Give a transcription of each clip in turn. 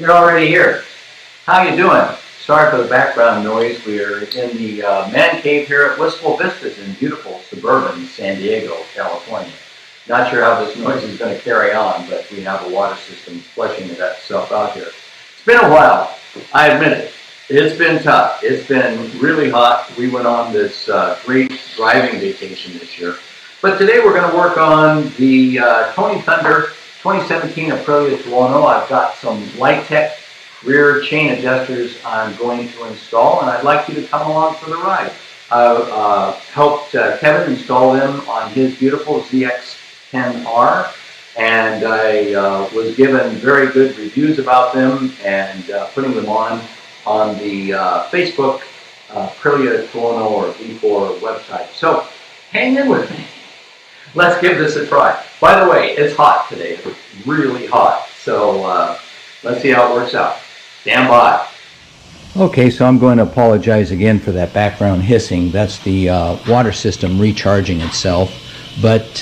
They're already here. How you doing? Sorry for the background noise. We are in the man cave here at Wistful Vistas in beautiful suburban San Diego, California. Not sure how this noise is going to carry on, but we have a water system flushing that stuff out here. It's been a while. I admit it. It's been tough. It's been really hot. We went on this great driving vacation this year. But today we're going to work on the Tony Thunder 2017 Aprilia Tuono. I've got some Lightech rear chain adjusters I'm going to install, and I'd like you to come along for the ride. I helped Kevin install them on his beautiful ZX-10R, and I was given very good reviews about them and putting them on the Facebook Aprilia Tuono or V4 website. So hang in with me. Let's give this a try. By the way, it's hot today. It's really hot. So let's see how it works out. Stand by. Okay, so I'm going to apologize again for that background hissing. That's the water system recharging itself. But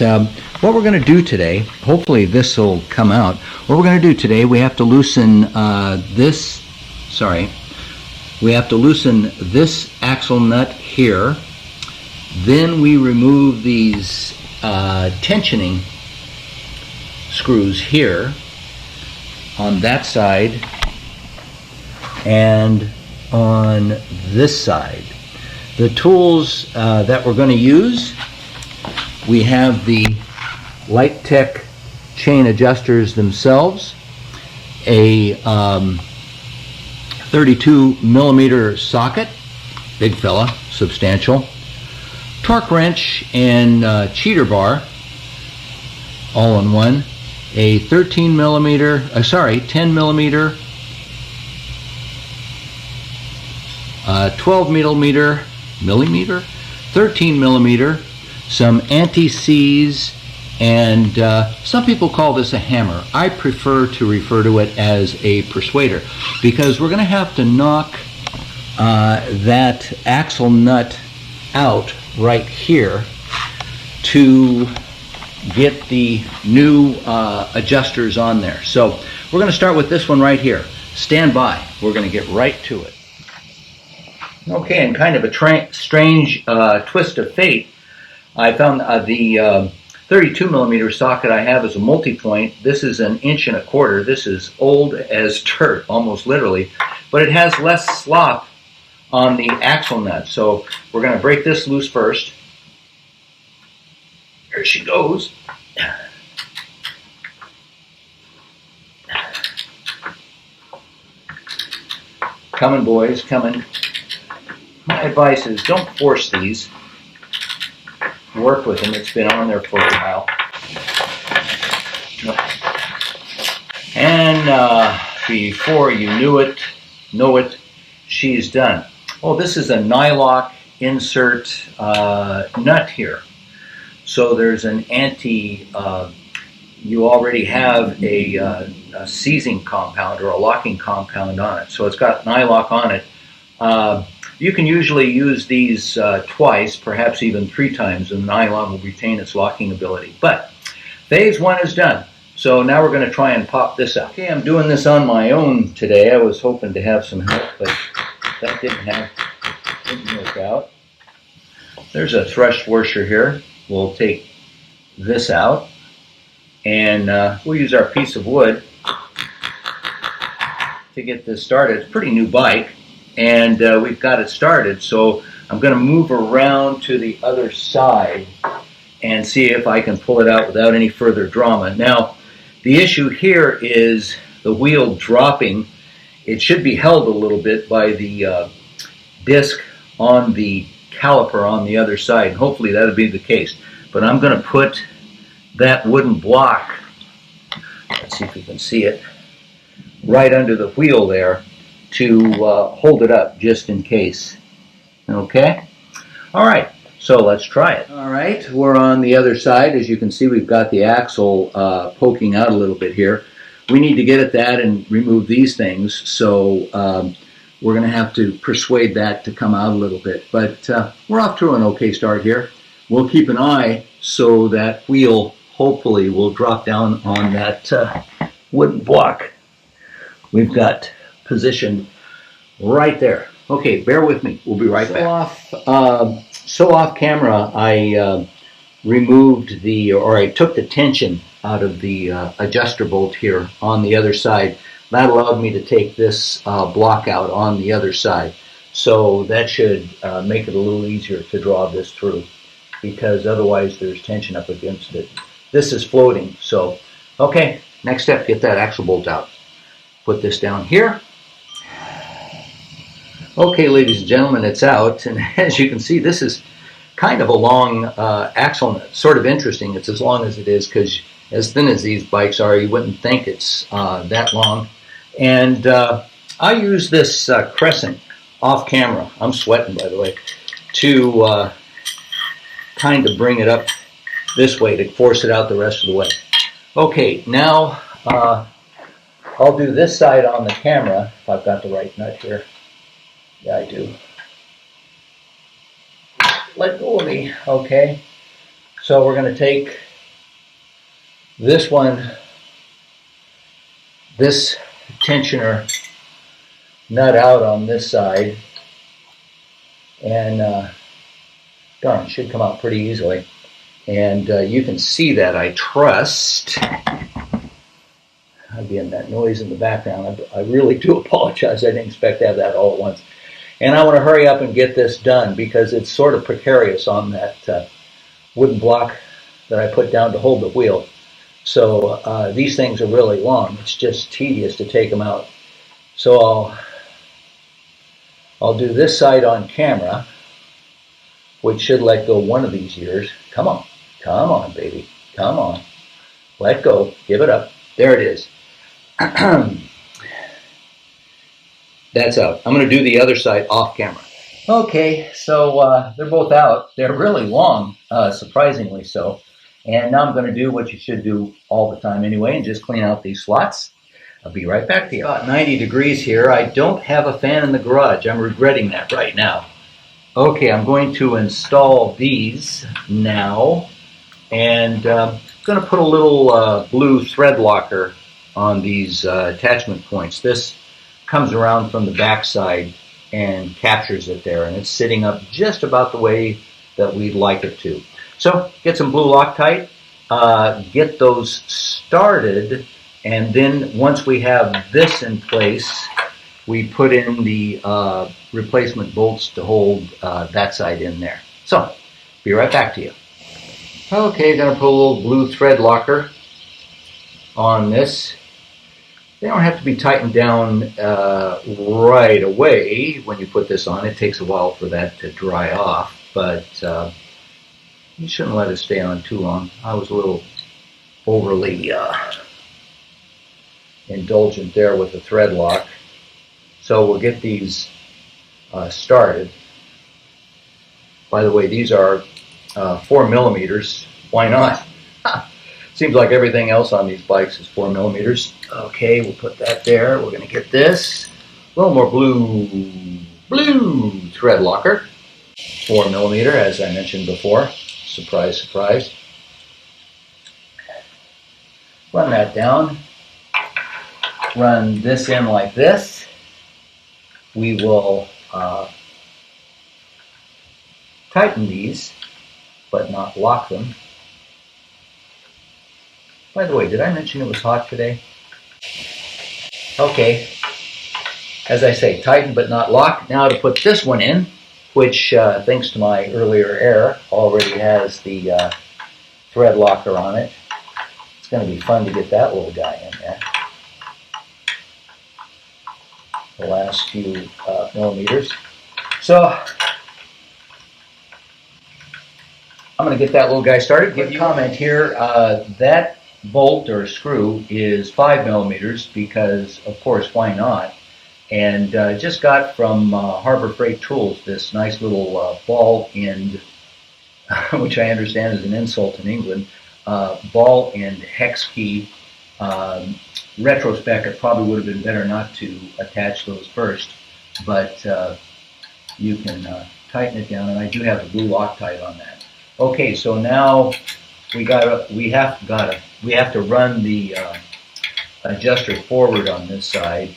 what we're going to do today, hopefully this will come out. What we're going to do today, we have to loosen this axle nut here. Then we remove these tensioning screws here on that side and on this side. The tools that we're going to use, we have the Lightech chain adjusters themselves, a 32 millimeter socket, big fella, substantial, torque wrench and cheater bar, all in one, a 10 millimeter, 12 millimeter, 13 millimeter, some anti-seize, and some people call this a hammer. I prefer to refer to it as a persuader because we're going to have to knock that axle nut out right here to get the new adjusters on there. So we're going to start with this one right here. Stand by. We're going to get right to it. Okay, and kind of a strange twist of fate, I found the 32 millimeter socket I have is a multi-point. This is 1 1/4 inches. This is old as dirt, almost literally, but it has less slop on the axle nut. So we're going to break this loose first. There she goes. Coming, boys, coming. My advice is don't force these. Work with them. It's been on there for a while. And before you know it, she's done. Oh, this is a nylock insert nut here. So there's an you already have a seizing compound or a locking compound on it. So it's got nylock on it. You can usually use these twice, perhaps even 3 times, and the nylon will retain its locking ability. But phase 1 is done. So now we're going to try and pop this out. Okay, I'm doing this on my own today. I was hoping to have some help, but that didn't work out. There's a thrush washer here. We'll take this out, and we'll use our piece of wood to get this started. It's a pretty new bike, and we've got it started. So I'm going to move around to the other side and see if I can pull it out without any further drama. Now, the issue here is the wheel dropping. It should be held a little bit by the disc on the caliper on the other side. Hopefully that'll be the case. But I'm going to put that wooden block, let's see if you can see it, right under the wheel there to hold it up just in case. Okay? All right, so let's try it. All right, we're on the other side. As you can see, we've got the axle poking out a little bit here. We need to get at that and remove these things, so we're going to have to persuade that to come out a little bit. But we're off to an okay start here. We'll keep an eye so that wheel hopefully will drop down on that wooden block. we've got positioned right there. Okay, bear with me. We'll be right back. So off camera, I removed I took the tension out of the adjuster bolt here on the other side. That allowed me to take this block out on the other side. So that should make it a little easier to draw this through, because otherwise there's tension up against it. This is floating, so okay, next step, get that axle bolt out. Put this down here. Okay, ladies and gentlemen, it's out, and as you can see, this is kind of a long axle. Sort of interesting. It's as long as it is because as thin as these bikes are, you wouldn't think it's that long. And I use this crescent off camera. I'm sweating, by the way, to kind of bring it up this way to force it out the rest of the way. Okay, now I'll do this side on the camera if I've got the right nut here. Yeah, I do. Let go of me. Okay, so we're going to take this one, this tensioner nut out on this side, and darn, it should come out pretty easily. And you can see that, I trust. Again, that noise in the background, I really do apologize. I didn't expect to have that all at once. And I want to hurry up and get this done because it's sort of precarious on that wooden block that I put down to hold the wheel. So these things are really long. It's just tedious to take them out. So I'll do this side on camera, which should let go one of these ears. Come on, baby, come on. Let go, give it up. There it is. That's out. I'm going to do the other side off camera. Okay, so they're both out. They're really long, surprisingly so. And now I'm going to do what you should do all the time anyway, and just clean out these slots. I'll be right back to you. About 90 degrees here. I don't have a fan in the garage. I'm regretting that right now. Okay, I'm going to install these now, and I'm going to put a little blue thread locker on these attachment points. This comes around from the back side and captures it there, and it's sitting up just about the way that we'd like it to. So get some blue Loctite, get those started, and then once we have this in place, we put in the replacement bolts to hold that side in there. So, be right back to you. Okay, gonna put a little blue thread locker on this. They don't have to be tightened down right away when you put this on. It takes a while for that to dry off, but you shouldn't let it stay on too long. I was a little overly indulgent there with the thread lock. So we'll get these started. By the way, these are 4 millimeters. Why not? Seems like everything else on these bikes is 4 millimeters. Okay, we'll put that there. We're going to get this. A little more blue thread locker. 4 millimeter, as I mentioned before. Surprise, surprise. Run that down. Run this in like this. We will tighten these, but not lock them. By the way, did I mention it was hot today? Okay. As I say, tighten but not lock. Now to put this one in, which, thanks to my earlier error, already has the thread locker on it. It's going to be fun to get that little guy in there. The last few millimeters. So I'm going to get that little guy started. Give you a comment here. That bolt or screw is 5 millimeters because, of course, why not? And just got from Harbor Freight Tools this nice little ball end, which I understand is an insult in England. Ball end hex key. Retrospect, it probably would have been better not to attach those first, but you can tighten it down, and I do have the blue Loctite on that. Okay, so now we have to run the adjuster forward on this side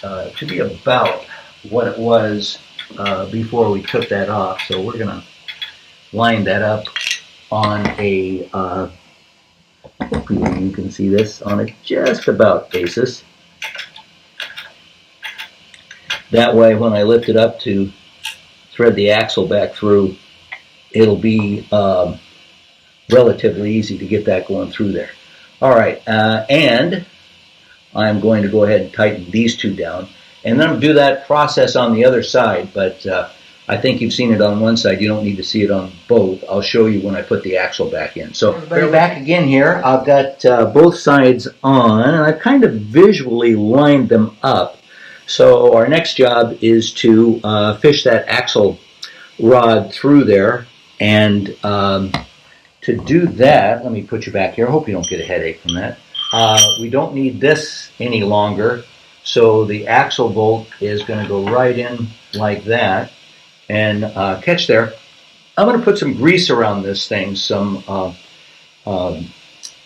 to be about what it was before we took that off. So we're going to line that up on a, hopefully you can see this, on a just about basis. That way when I lift it up to thread the axle back through, it'll be relatively easy to get that going through there. All right, and I'm going to go ahead and tighten these two down, and then I'll do that process on the other side, but I think you've seen it on one side. You don't need to see it on both. I'll show you when I put the axle back in. So we're back again here. I've got both sides on, and I've kind of visually lined them up. So our next job is to fish that axle rod through there, and to do that, let me put you back here. I hope you don't get a headache from that. We don't need this any longer, so the axle bolt is going to go right in like that and catch there. I'm going to put some grease around this thing, some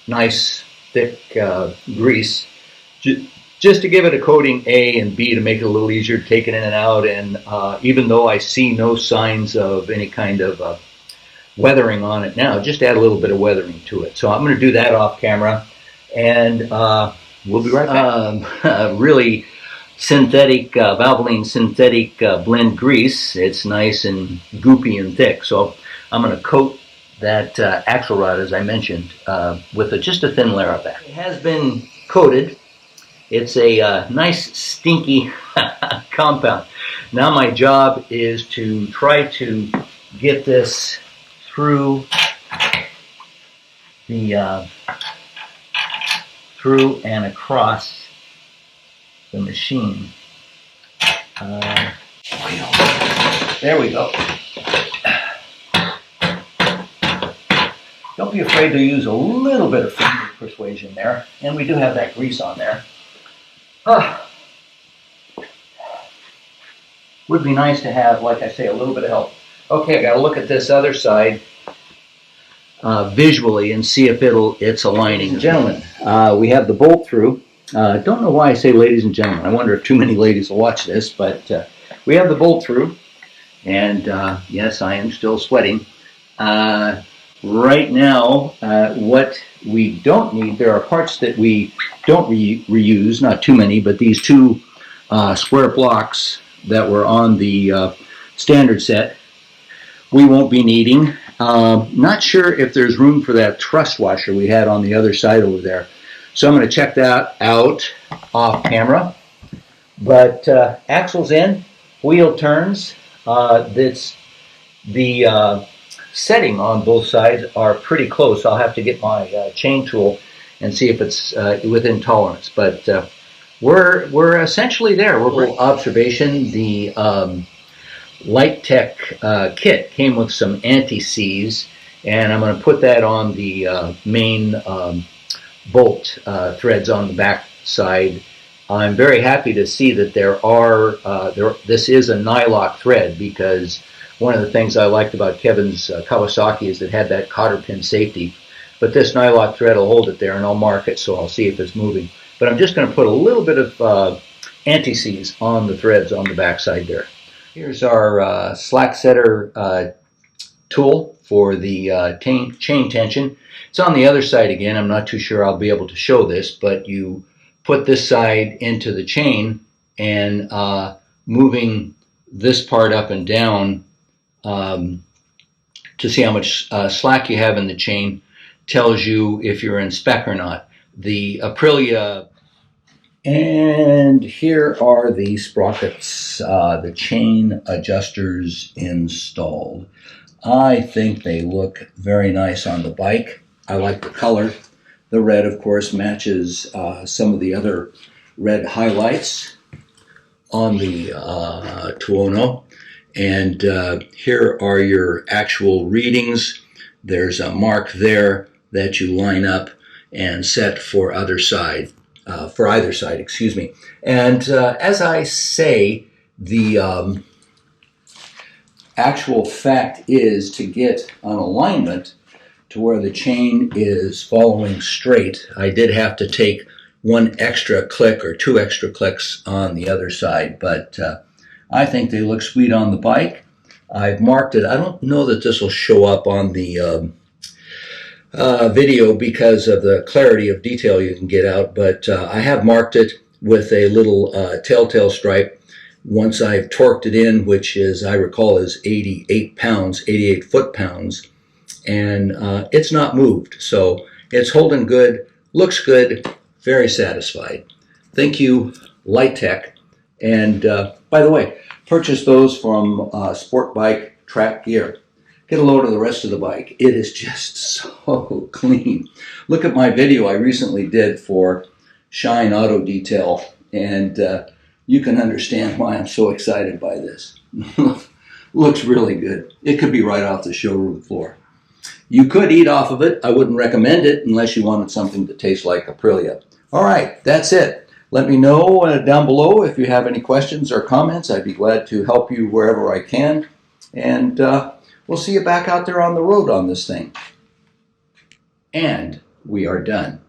nice thick grease, just to give it a coating A and B to make it a little easier to take it in and out. And even though I see no signs of any kind of weathering on it now, just add a little bit of weathering to it. So I'm going to do that off camera, and we'll be right back. Really synthetic, Valvoline synthetic blend grease. It's nice and goopy and thick. So I'm going to coat that axle rod, as I mentioned, with just a thin layer of that. It has been coated. It's a nice stinky compound. Now my job is to try to get this through the through and across the machine. There we go. Don't be afraid to use a little bit of finger persuasion there, and we do have that grease on there. Would be nice to have, like I say, a little bit of help. Okay, I got to look at this other side visually and see if it's aligning. Gentlemen, we have the bolt through. Don't know why I say ladies and gentlemen. I wonder if too many ladies will watch this, but we have the bolt through, and yes, I am still sweating. Right now, what we don't need, there are parts that we don't reuse, not too many, but these two square blocks that were on the standard set, we won't be needing. Not sure if there's room for that thrust washer we had on the other side over there. So I'm going to check that out off camera. But axles in, wheel turns. The setting on both sides are pretty close. I'll have to get my chain tool and see if it's within tolerance. But we're essentially there. We're observation. The Lightech kit came with some anti-seize, and I'm going to put that on the main bolt threads on the back side. I'm very happy to see that this is a nylock thread, because one of the things I liked about Kevin's Kawasaki is it had that cotter pin safety. But this nylock thread will hold it there, and I'll mark it so I'll see if it's moving. But I'm just going to put a little bit of anti-seize on the threads on the back side there. Here's our slack setter tool for the chain tension. It's on the other side again. I'm not too sure I'll be able to show this, but you put this side into the chain, and moving this part up and down to see how much slack you have in the chain tells you if you're in spec or not. The Aprilia, and here are the sprockets, the chain adjusters installed. I think they look very nice on the bike. I like the color. The red, of course, matches some of the other red highlights on the Tuono. And here are your actual readings. There's a mark there that you line up and set for either side, excuse me. And as I say, the actual fact is to get an alignment to where the chain is following straight. I did have to take one extra click or two extra clicks on the other side, but I think they look sweet on the bike. I've marked it. I don't know that this will show up on the video because of the clarity of detail you can get out, but I have marked it with a little telltale stripe once I've torqued it in, which is, I recall, is 88 pounds, 88 foot-pounds, and it's not moved. So it's holding good, looks good, very satisfied. Thank you, Lightech. And by the way, purchase those from Sport Bike Track Gear. Get a load of the rest of the bike. It is just so clean. Look at my video I recently did for Shine Auto Detail, and you can understand why I'm so excited by this. Looks really good. It could be right off the showroom floor. You could eat off of it. I wouldn't recommend it unless you wanted something to taste like Aprilia. All right, that's it. Let me know down below if you have any questions or comments. I'd be glad to help you wherever I can. And we'll see you back out there on the road on this thing. And we are done.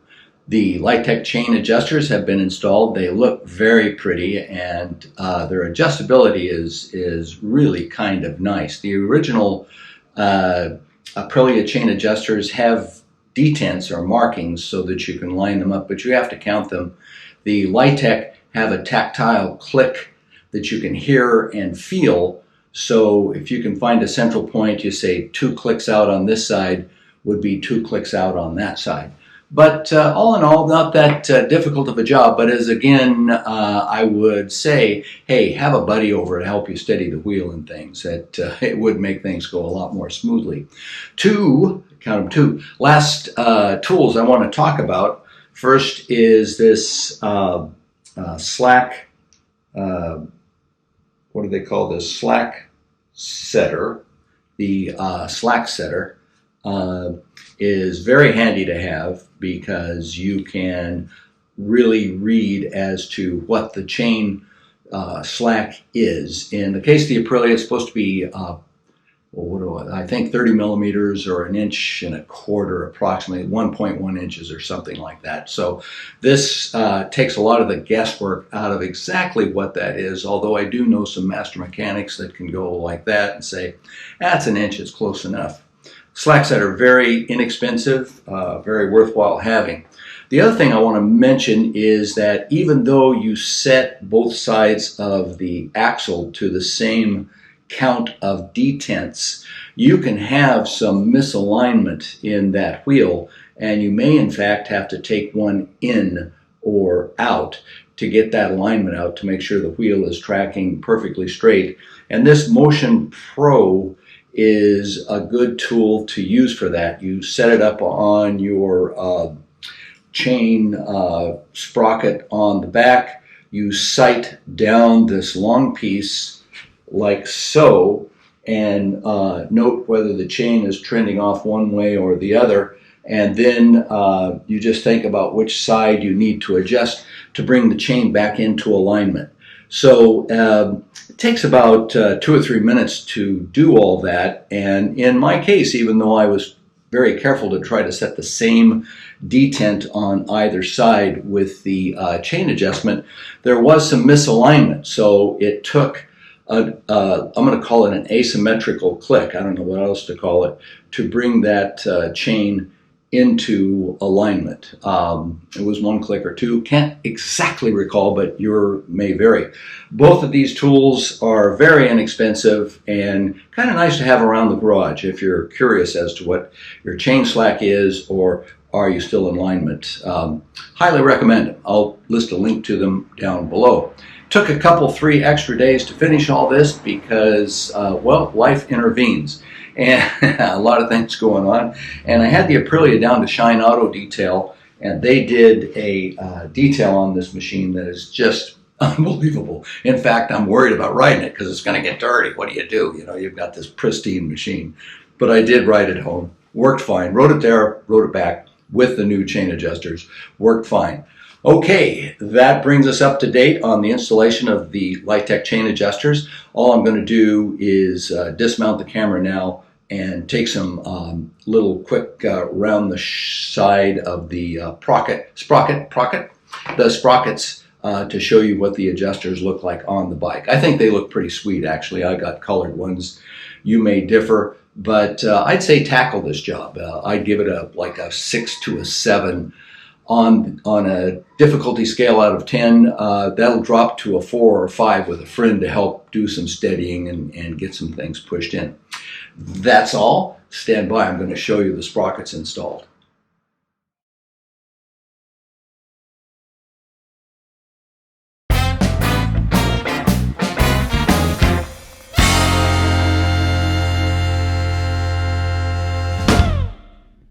The Lightech chain adjusters have been installed. They look very pretty, and their adjustability is really kind of nice. The original Aprilia chain adjusters have detents or markings so that you can line them up, but you have to count them. The Lightech have a tactile click that you can hear and feel. So if you can find a central point, you say 2 clicks out on this side would be 2 clicks out on that side. But all in all, not that difficult of a job, but as again, I would say, hey, have a buddy over to help you steady the wheel and things. It would make things go a lot more smoothly. Count them 2. Last tools I want to talk about. First is this slack, what do they call this? Slack setter. The slack setter is very handy to have because you can really read as to what the chain slack is. In the case of the Aprilia, it's supposed to be I think 30 millimeters or 1.25 inches approximately, 1.1 inches or something like that. So this takes a lot of the guesswork out of exactly what that is, although I do know some master mechanics that can go like that and say, that's 1 inch, it's close enough. Slacks that are very inexpensive, very worthwhile having. The other thing I want to mention is that even though you set both sides of the axle to the same count of detents, you can have some misalignment in that wheel, and you may in fact have to take one in or out to get that alignment out to make sure the wheel is tracking perfectly straight. And this Motion Pro is a good tool to use for that. You set it up on your chain sprocket on the back. You sight down this long piece like so, and note whether the chain is trending off one way or the other, and then you just think about which side you need to adjust to bring the chain back into alignment. So it takes about 2 or 3 minutes to do all that, and in my case, even though I was very careful to try to set the same detent on either side with the chain adjustment, there was some misalignment. So it took I'm going to call it an asymmetrical click, I don't know what else to call it, to bring that chain into alignment. It was 1 click or 2, can't exactly recall, but yours may vary. Both of these tools are very inexpensive and kind of nice to have around the garage if you're curious as to what your chain slack is or are you still in alignment. Highly recommend them. I'll list a link to them down below. Took a couple, 3 extra days to finish all this because, well, life intervenes and a lot of things going on. And I had the Aprilia down to Shine Auto Detail, and they did a detail on this machine that is just unbelievable. In fact, I'm worried about riding it because it's going to get dirty. What do? You know, you've got this pristine machine. But I did ride it home. Worked fine. Rode it there, rode it back with the new chain adjusters. Worked fine. Okay, that brings us up to date on the installation of the Lightech chain adjusters. All I'm going to do is dismount the camera now and take some little quick round the side of the sprocket the sprockets to show you what the adjusters look like on the bike. I think they look pretty sweet, actually. I got colored ones. You may differ, but I'd say tackle this job. I'd give it like a 6 to a 7. On a difficulty scale out of 10, that'll drop to a 4 or 5 with a friend to help do some steadying and get some things pushed in. That's all. Stand by. I'm going to show you the sprockets installed.